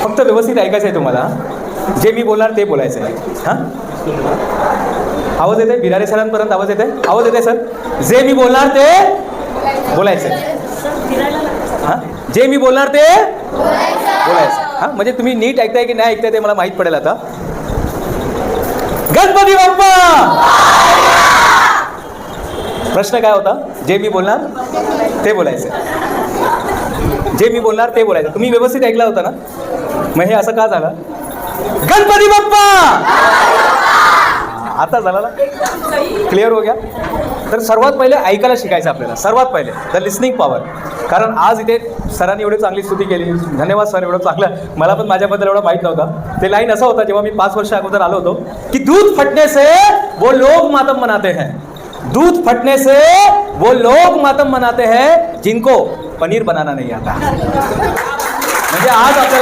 फक्त व्यवस्थित ऐकायचं आहे तुम्हाला. जे मी बोलणार ते बोलायचं आहे. हां, आवाज येते? बिरारे सरांपर्यंत आवाज येते? आवाज येते सर? जे मी बोलणार ते बोलायचं आहे. हां, जे मी बोलणार ते बोलायचं. हां, म्हणजे तुम्ही नीट ऐकताय की नाही ऐकताय ते मला माहीत पडेल आता. गणपती बाप्पा. प्रश्न काय होता? जे मी बोलणार ते बोलायचं. जे मी बोलणार ते बोलायचं. तुम्ही व्यवस्थित ऐकला होता ना? मग हे असं का झालं? गणपती बाप्पा. आता झाला ना? क्लिअर हो गया? तर सर्वात पहिले ऐकायला शिकायचं आपल्याला. सर्वात पहिले द लिसनिंग पॉवर. कारण आज इथे सरांनी एवढी चांगली स्तुती केली. धन्यवाद सर, एवढं चांगलं. मला पण माझ्याबद्दल एवढं माहीत नव्हतं. ते लाईन असा होता जेव्हा मी 5 वर्ष अगोदर आलो होतो की दूध फटने से वो लोग मातम मनाते हैं. दूध फटने से वो लोग मातम मनाते हैं जिनको पनीर बनाना नहीं आता. म्हणजे आज आपल्याला